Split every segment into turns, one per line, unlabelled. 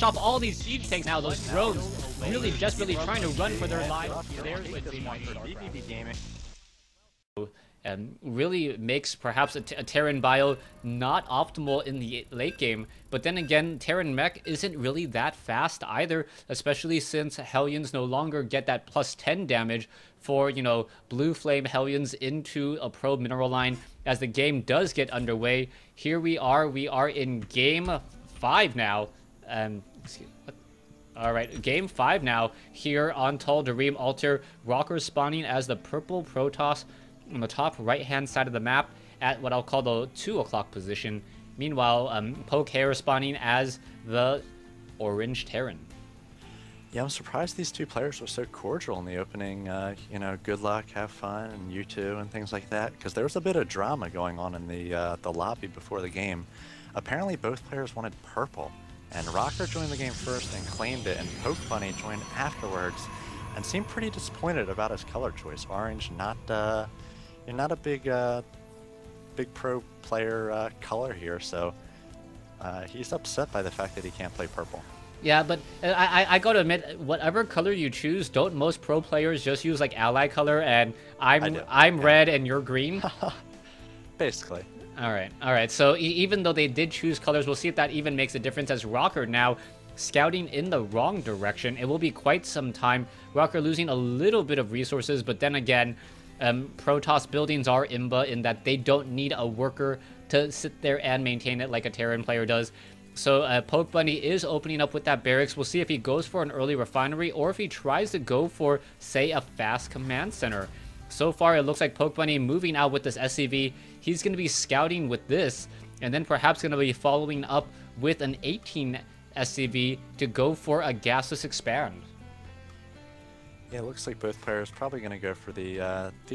off all these siege tanks now. Those drones really desperately trying to run for their lives. There's Wednesday Night Starcraft. Really makes perhaps a Terran bio not optimal in the late game. But then again, Terran mech isn't really that fast either, especially since Hellions no longer get that +10 damage for, you know, blue flame Hellions into a probe mineral line as the game does get underway. Here we are in game 5 now. Alright, game 5 now here on Tal'Darim Altar. WNS spawning as the purple Protoss on the top right-hand side of the map at what I'll call the 2 o'clock position. Meanwhile, WNS spawning as the orange Terran.
Yeah, I'm surprised these two players were so cordial in the opening. You know, good luck, have fun, and you too, and things like that. Because there was a bit of drama going on in the lobby before the game. Apparently, both players wanted purple, and WNS joined the game first and claimed it, and GosuPbunny joined afterwards, and seemed pretty disappointed about his color choice. Orange, not a big pro player color here, so he's upset by the fact that he can't play purple.
Yeah, but I gotta admit, whatever color you choose, don't most pro players just use like ally color and I'm red and you're green?
Basically.
Alright, so even though they did choose colors, we'll see if that even makes a difference as WNS now scouting in the wrong direction. It will be quite some time. WNS losing a little bit of resources, but then again, Protoss buildings are imba in that they don't need a worker to sit there and maintain it like a Terran player does. So GosuPbunny is opening up with that barracks. We'll see if he goes for an early refinery or if he tries to go for, say, a fast command center. So far, it looks like GosuPbunny moving out with this SCV. He's going to be scouting with this, and then perhaps going to be following up with an 18 SCV to go for a gasless expand.
Yeah, it looks like both players probably going to go for the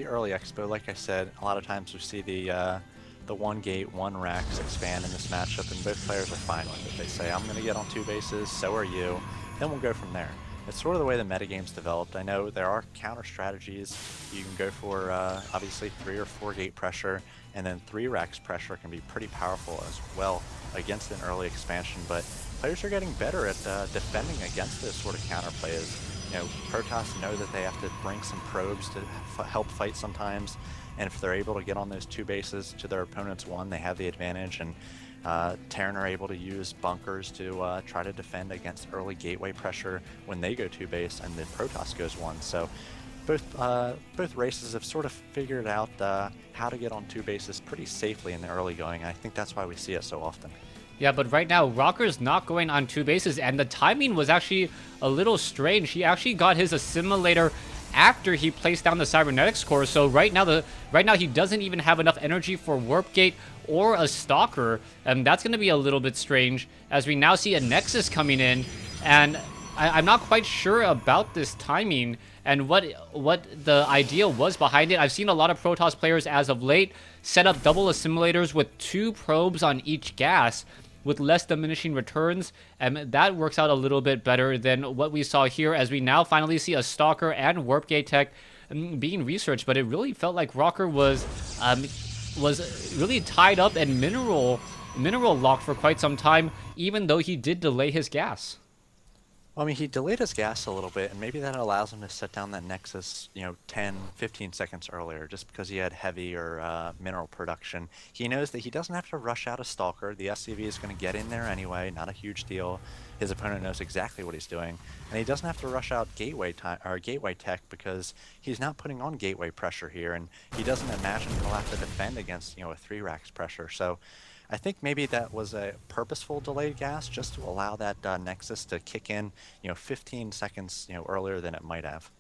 early expo. Like I said, a lot of times we see the 1 gate, 1 racks expand in this matchup, and both players are fine with it. They say, I'm going to get on 2 bases, so are you. Then we'll go from there. It's sort of the way the metagame's developed. I know there are counter strategies. You can go for, obviously, 3 or 4 gate pressure, and then 3 racks pressure can be pretty powerful as well against an early expansion, but players are getting better at defending against this sort of counterplay. You know, Protoss know that they have to bring some probes to help fight sometimes, and if they're able to get on those 2 bases to their opponent's 1, they have the advantage, and Terran are able to use bunkers to try to defend against early gateway pressure when they go 2 base and the Protoss goes 1. So both races have sort of figured out how to get on 2 bases pretty safely in the early going. I think that's why we see it so often.
Yeah, but right now, WNS not going on 2 bases, and the timing was actually a little strange. He actually got his assimilator after he placed down the cybernetics core, so right now he doesn't even have enough energy for warp gate or a stalker, and that's going to be a little bit strange as we now see a nexus coming in, and I'm not quite sure about this timing and what the idea was behind it. I've seen a lot of Protoss players as of late set up double assimilators with 2 probes on each gas with less diminishing returns, and that works out a little bit better than what we saw here as we now finally see a stalker and warp gate tech being researched. But it really felt like WNS was really tied up and mineral locked for quite some time, even though he did delay his gas.
Well, I mean, he delayed his gas a little bit, and maybe that allows him to set down that Nexus, you know, 10, 15 seconds earlier, just because he had heavy or mineral production. He knows that he doesn't have to rush out a Stalker. The SCV is going to get in there anyway, not a huge deal. His opponent knows exactly what he's doing, and he doesn't have to rush out gateway tech because he's not putting on gateway pressure here, and he doesn't imagine he'll have to defend against, you know, a 3 racks pressure. So I think maybe that was a purposeful delayed gas just to allow that Nexus to kick in, you know, 15 seconds, you know, earlier than it might have.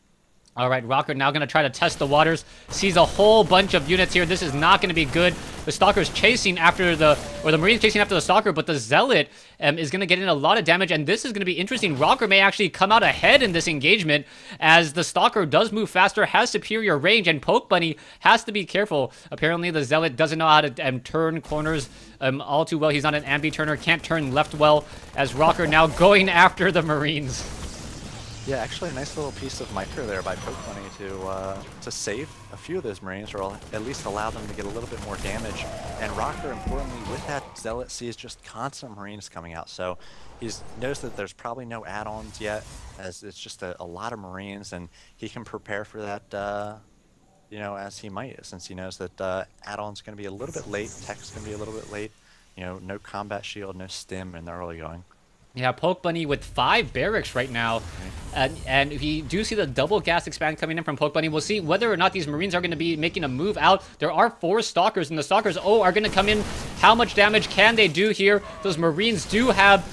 All right, WNS now going to try to test the waters. Sees a whole bunch of units here. This is not going to be good. The Stalker's chasing after the Marine's chasing after the Stalker, but the Zealot is going to get in a lot of damage, and this is going to be interesting. WNS may actually come out ahead in this engagement as the Stalker does move faster, has superior range, and GosuPbunny has to be careful. Apparently, the Zealot doesn't know how to turn corners all too well. He's not an ambi-turner, can't turn left well, as WNS now going after the Marines.
Yeah, actually a nice little piece of micro there by GosuPbunny to save a few of those Marines, or at least allow them to get a little bit more damage. And WNS, importantly, with that Zealot sees just constant Marines coming out, so he knows that there's probably no add-ons yet, as it's just a lot of Marines, and he can prepare for that, you know, as he might, since he knows that add-on's going to be a little bit late, tech's going to be a little bit late, you know, no combat shield, no stim in the early going.
Yeah, PokeBunny with 5 barracks right now. And we do see the double gas expand coming in from PokeBunny. We'll see whether or not these Marines are going to be making a move out. There are 4 Stalkers, and the Stalkers, are going to come in. How much damage can they do here? Those Marines do have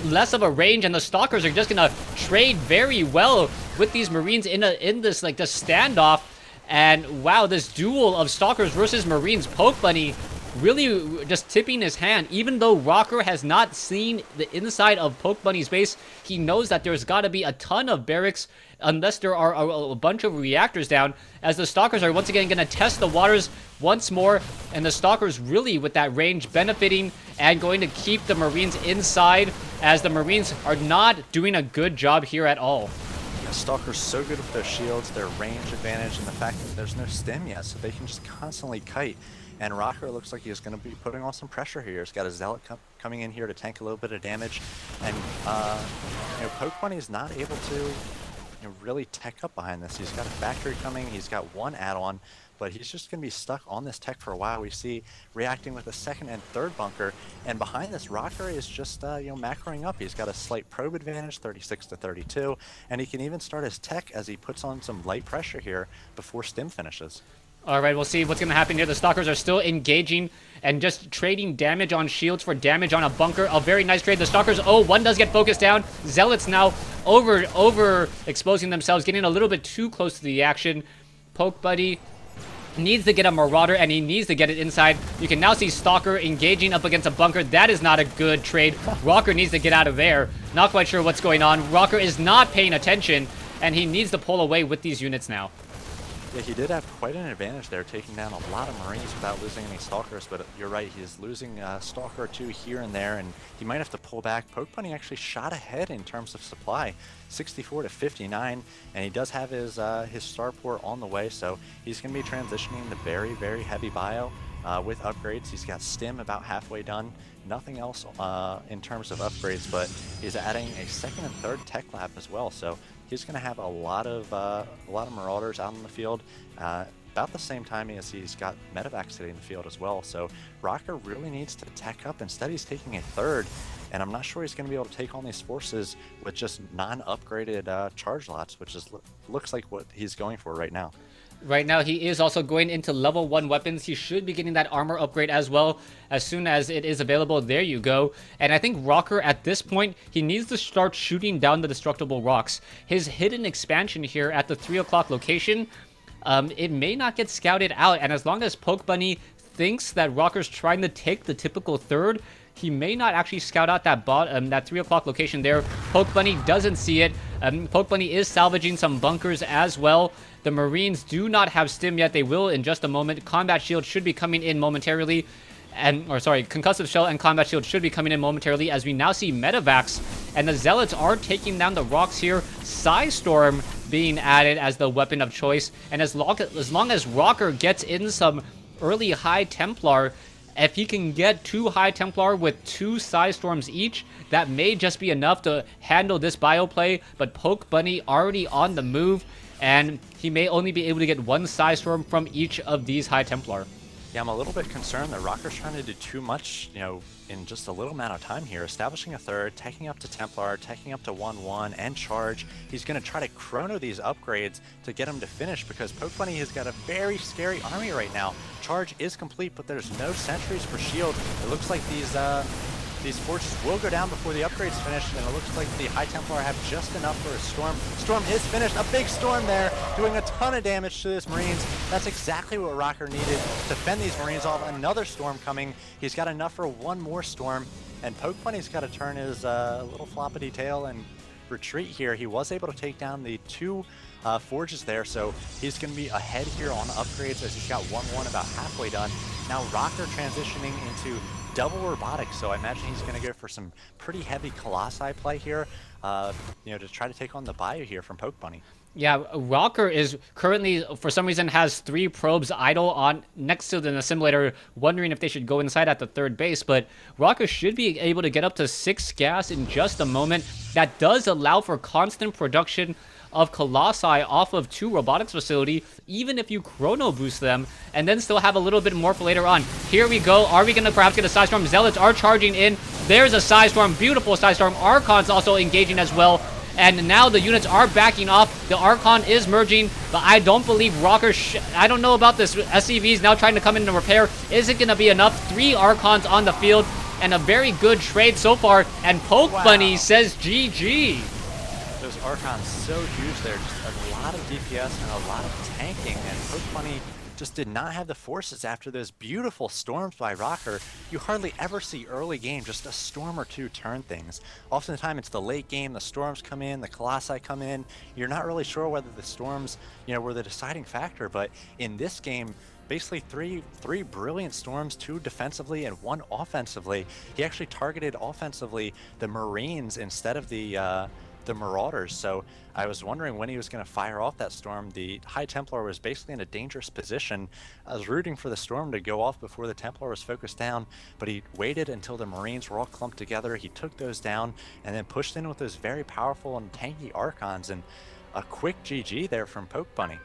less of a range, and the Stalkers are just going to trade very well with these Marines in this, like, this standoff. And wow, this duel of Stalkers versus Marines, PokeBunny really just tipping his hand. Even though RockEr has not seen the inside of PokeBunny's base, he knows that there's got to be a ton of barracks unless there are a bunch of reactors down, as the Stalkers are once again going to test the waters once more, and the Stalkers really with that range benefiting and going to keep the Marines inside, as the Marines are not doing a good job here at all.
Stalker's so good with their shields, their range advantage, and the fact that there's no stim yet, so they can just constantly kite. And RockEr looks like he's going to be putting on some pressure here. He's got a Zealot coming in here to tank a little bit of damage, and you know, PokeBunny is not able to really tech up behind this. He's got a factory coming, he's got 1 add-on, but he's just going to be stuck on this tech for a while. We see reacting with a 2nd and 3rd bunker, and behind this, RockEr is just macroing up. He's got a slight probe advantage, 36 to 32, and he can even start his tech as he puts on some light pressure here before stim finishes.
All right, we'll see what's going to happen here. The Stalkers are still engaging and just trading damage on shields for damage on a bunker. A very nice trade. The Stalkers, one does get focused down. Zealots now over exposing themselves, getting a little bit too close to the action. PokeBunny needs to get a Marauder, and he needs to get it inside. You can now see Stalker engaging up against a bunker. That is not a good trade. RockEr needs to get out of there. Not quite sure what's going on. RockEr is not paying attention, and he needs to pull away with these units now.
Yeah, he did have quite an advantage there, taking down a lot of Marines without losing any Stalkers, but you're right, he's losing a Stalker or 2 here and there, and he might have to pull back. PokeBunny actually shot ahead in terms of supply, 64 to 59, and he does have his starport on the way, so he's going to be transitioning to very, very heavy bio with upgrades. He's got stim about halfway done. Nothing else in terms of upgrades, but he's adding a 2nd and 3rd tech lab as well, so he's going to have a lot of Marauders out in the field about the same time as he's got Medivacs hitting the field as well. So RockEr really needs to tech up. Instead, he's taking a 3rd, and I'm not sure he's going to be able to take on these forces with just non-upgraded charge lots, which looks like what he's going for right now.
Right now, he is also going into level 1 weapons. He should be getting that armor upgrade as well as soon as it is available. There you go. And I think RockEr, at this point, he needs to start shooting down the destructible rocks. His hidden expansion here at the 3 o'clock location, it may not get scouted out. And as long as PokeBunny thinks that RockEr's trying to take the typical 3rd, he may not actually scout out that 3 o'clock location there. PokeBunny doesn't see it. PokeBunny is salvaging some bunkers as well. The Marines do not have stim yet. They will in just a moment. Combat shield should be coming in momentarily. Concussive shell and combat shield should be coming in momentarily, as we now see Medivacs, and the Zealots are taking down the rocks here. Psystorm being added as the weapon of choice, and as long as RockEr gets in some early High Templar, if he can get 2 High Templar with 2 Psystorms each, that may just be enough to handle this bio play. But PokeBunny already on the move, and he may only be able to get 1 Psystorm from each of these High Templar.
Yeah, I'm a little bit concerned that RockEr's trying to do too much, in just a little amount of time here. Establishing a 3rd, taking up to Templar, taking up to 1-1, and charge. He's going to try to chrono these upgrades to get him to finish, because PokeBunny has got a very scary army right now. Charge is complete, but there's no sentries for shield. It looks like these forges will go down before the upgrade's finished, and it looks like the High Templar have just enough for a storm. Storm is finished. A big storm there, doing a ton of damage to this Marines. That's exactly what RockEr needed to fend these Marines off. Another storm coming. He's got enough for 1 more storm, and PokeBunny's got to turn his little floppity tail and retreat here. He was able to take down the 2 forges there, so he's going to be ahead here on upgrades, as he's got 1-1 about halfway done. Now RockEr transitioning into double robotics, so I imagine he's going to go for some pretty heavy Colossi play here, you know, to try to take on the Bayou here from PokeBunny.
Yeah, WrocKer is currently, for some reason, has 3 probes idle on next to the assimilator, wondering if they should go inside at the third base. But WrocKer should be able to get up to 6 gas in just a moment. That does allow for constant production of Colossi off of 2 robotics facility, even if you chrono boost them, and then still have a little bit more for later on. Here we go. Are we going to perhaps get a Psystorm? Zealots are charging in. There's a Psystorm. Beautiful Psystorm. Archon's also engaging as well. And now the units are backing off. The Archon is merging, but I don't believe WrocKer... I don't know about this. SCV is now trying to come in and repair. Is it going to be enough? 3 Archons on the field, and a very good trade so far. And PokeBunny says GG.
Those Archons so huge there. Just a lot of DPS and a lot of tanking. And PokeBunny just did not have the forces after those beautiful storms by WrocKer. You hardly ever see early game just a storm or 2 turn things. Oftentimes it's the late game, the storms come in, the Colossi come in. You're not really sure whether the storms, you know, were the deciding factor, but in this game, basically three brilliant storms, 2 defensively and 1 offensively. He actually targeted offensively the Marines instead of the Marauders, so I was wondering when he was going to fire off that storm. The High Templar was basically in a dangerous position. I was rooting for the storm to go off before the Templar was focused down, but he waited until the Marines were all clumped together. He took those down and then pushed in with those very powerful and tanky Archons, and a quick GG there from PokeBunny.